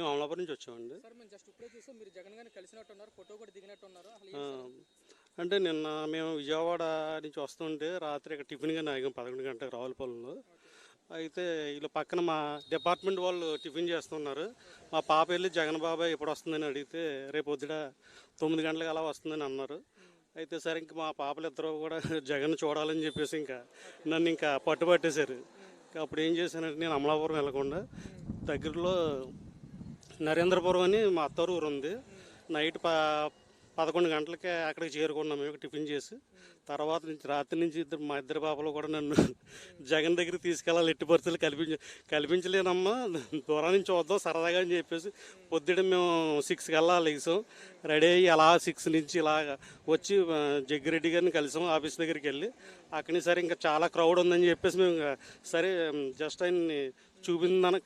మేము అమలాపురం నుంచి వచ్చామండి. సార్ మేము జస్ట్ ఇప్పుడే చూసాం, మీరు జగన్ గారిని కలిసినట్టు ఉన్నారు, ఫోటో కూడా దిగినట్టు ఉన్నారు. అంటే నిన్న మేము విజయవాడ నుంచి వస్తుంటే రాత్రి ఇక్కడ టిఫిన్గా ఆగాం 11 గంటలకు రావులపాలెంలో. అయితే వీళ్ళు పక్కన మా డిపార్ట్మెంట్ వాళ్ళు టిఫిన్ చేస్తున్నారు. మా పాప వెళ్ళి జగన్ బాబాయ్ ఎప్పుడు వస్తుందని అడిగితే రేపు పొద్దుట 9 గంటలకు అలా వస్తుందని అన్నారు. అయితే సరే ఇంక మా పాపలు ఇద్దరు కూడా జగన్ చూడాలని చెప్పేసి ఇంకా నన్ను ఇంకా పట్టుబట్టేశారు. అప్పుడు ఏం చేశానంటే నేను అమలాపురం వెళ్ళకుండా దగ్గరలో నరేంద్రపురం అని మా అత్తూరు ఊరు ఉంది. నైట్ 11 గంటలకే అక్కడికి చేరుకున్నాం మేము టిఫిన్ చేసి. తర్వాత నుంచి రాత్రి నుంచి మా ఇద్దరు పాపలు కూడా నన్ను జగన్ దగ్గరికి తీసుకెళ్ళాలి, ఎట్టి పరిస్థితులు కల్పించలేనమ్మా, దూరం నుంచి చూద్దాం సరదాగా అని చెప్పేసి పొద్దుట మేము 6కి వెళ్ళాలి రెడీ అయ్యి అలా 6 నుంచి ఇలా వచ్చి జగ్గిరెడ్డి గారిని కలిసాం ఆఫీస్ దగ్గరికి వెళ్ళి. అక్కడి నుంచి సరే ఇంకా చాలా క్రౌడ్ ఉందని చెప్పేసి మేము సరే జస్ట్ ఆయన్ని చూపిందని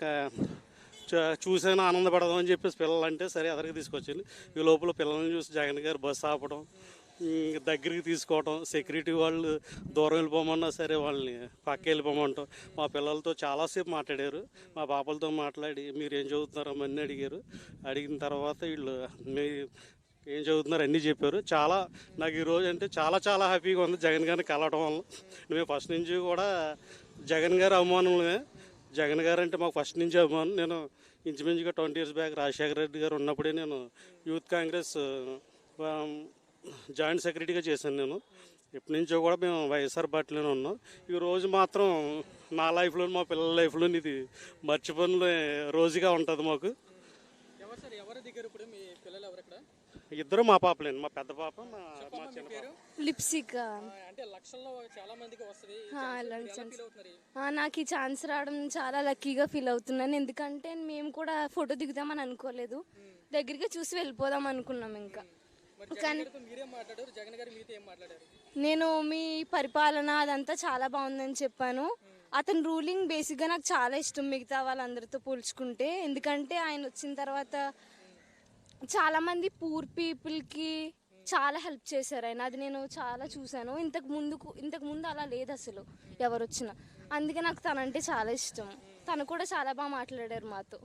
చూసాను ఆనందపడదాం అని చెప్పేసి పిల్లలు అంటే సరే ఎదరికి తీసుకొచ్చింది. ఈ లోపల పిల్లల్ని చూసి జగన్ గారు బస్సు ఆపడం, దగ్గరికి తీసుకోవడం, సెక్యూరిటీ వాళ్ళు దూరం వెళ్ళిపోమన్నా సరే వాళ్ళని పక్క వెళ్ళిపోమంటాం. మా పిల్లలతో చాలాసేపు మాట్లాడారు. మా పాపలతో మాట్లాడి మీరు ఏం చదువుతున్నారో అన్నీ అడిగారు. అడిగిన తర్వాత వీళ్ళు ఏం చదువుతున్నారు అన్నీ చెప్పారు. చాలా నాకు ఈరోజు అంటే చాలా చాలా హ్యాపీగా ఉంది జగన్ గారిని కలవడం వల్ల. మేము ఫస్ట్ నుంచి కూడా జగన్ గారి అభిమానులమే. జగన్ గారు అంటే మాకు ఫస్ట్ నుంచి అభిమానం. నేను ఇంచుమించుగా 20 years బ్యాక్ రాజశేఖర రెడ్డి గారు ఉన్నప్పుడే నేను యూత్ కాంగ్రెస్ జాయింట్ సెక్రటరీగా చేశాను. నేను ఎప్పటి నుంచో కూడా మేము వైఎస్ఆర్ పార్టీలోనే ఉన్నాం. ఈరోజు మాత్రం నా లైఫ్లో మా పిల్లల లైఫ్లో ఇది మర్చిపోయిన రోజుగా ఉంటుంది మాకు. ఇద్దరు మా పాపలేండి, మా పెద్ద పాప మా చిన్న పాప. లిప్సిక్. నాకు ఈ ఛాన్స్ రావడం చాలా లక్కీగా ఫీల్ అవుతున్నాను. ఎందుకంటే మేము కూడా ఫోటో దిగుదామని అనుకోలేదు, దగ్గరికి చూసి వెళ్ళిపోదాం అనుకున్నాం. ఇంకా కానీ నేను మీ పరిపాలన అదంతా చాలా బాగుందని చెప్పాను. అతని రూలింగ్ బేసిక్గా నాకు చాలా ఇష్టం మిగతా వాళ్ళందరితో పోల్చుకుంటే. ఎందుకంటే ఆయన వచ్చిన తర్వాత చాలామంది పూర్ పీపుల్కి చాలా హెల్ప్ చేశారు ఆయన. అది నేను చాలా చూశాను. ఇంతకు ముందు అలా లేదు అసలు ఎవరు వచ్చినా. అందుకే నాకు తనంటే చాలా ఇష్టం. తను కూడా చాలా బాగా మాట్లాడారు మాతో.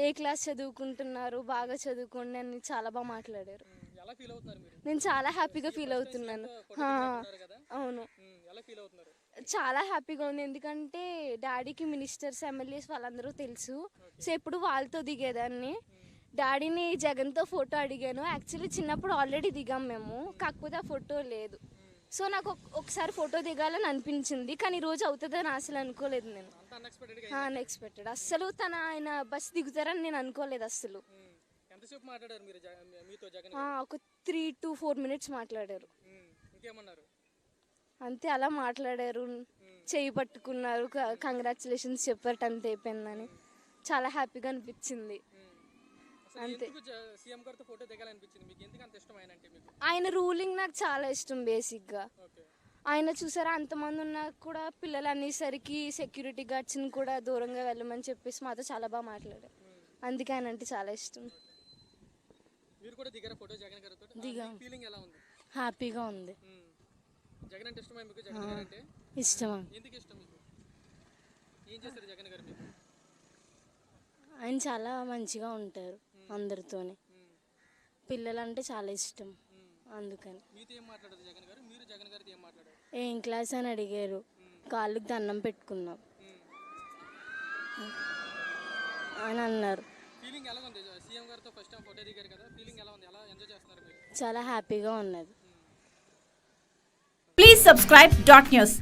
ఏ క్లాస్ చదువుకుంటున్నారు, బాగా చదువుకోండి అని చాలా బాగా మాట్లాడారు. నేను చాలా హ్యాపీగా ఫీల్ అవుతున్నాను. అవును, చాలా హ్యాపీగా ఉంది. ఎందుకంటే డాడీకి మినిస్టర్స్, ఎమ్మెల్యేస్ వాళ్ళందరూ తెలుసు. సో ఎప్పుడు వాళ్ళతో దిగేదాన్ని. డాడీని జగన్తో ఫోటో అడిగాను. యాక్చువల్లీ చిన్నప్పుడు ఆల్రెడీ దిగాం మేము, కాకపోతే ఆ ఫోటో లేదు. సో నాకు ఒకసారి ఫోటో దిగాలని అనిపించింది, కానీ ఈరోజు అవుతుందని అసలు అనుకోలేదు నేను. అన్ఎక్స్పెక్టెడ్. అస్సలు ఆయన బస్ దిగుతారని నేను అనుకోలేదు అస్సలు. ఒక 3 to 4 minutes మాట్లాడారు అంతే. అలా మాట్లాడారు, చేయి పట్టుకున్నారు, కంగ్రాచులేషన్స్ చెప్పారు, అంతే అయిపోయిందని. చాలా హ్యాపీగా అనిపించింది అంతే. ఆయన రూలింగ్ నాకు చాలా ఇష్టం. బేసిక్గా ఆయన చూసారా అంతమంది ఉన్నా కూడా పిల్లలు అనేసరికి సెక్యూరిటీ గార్డ్స్ని కూడా దూరంగా వెళ్ళమని చెప్పేసి మాతో చాలా బాగా మాట్లాడారు. అందుకే ఆయన అంటే చాలా ఇష్టం. దిగా హ్యాపీగా ఉంది. ఇష్టమా? ఆయన చాలా మంచిగా ఉంటారు అందరితోనే. పిల్లలంటే చాలా ఇష్టం, అందుకని. ఏం క్లాస్ అని అడిగారు, కాళ్ళకి దండం పెట్టుకున్నాం అని అన్నారు. చాలా హ్యాపీగా ఉన్నది. Please subscribe dot news.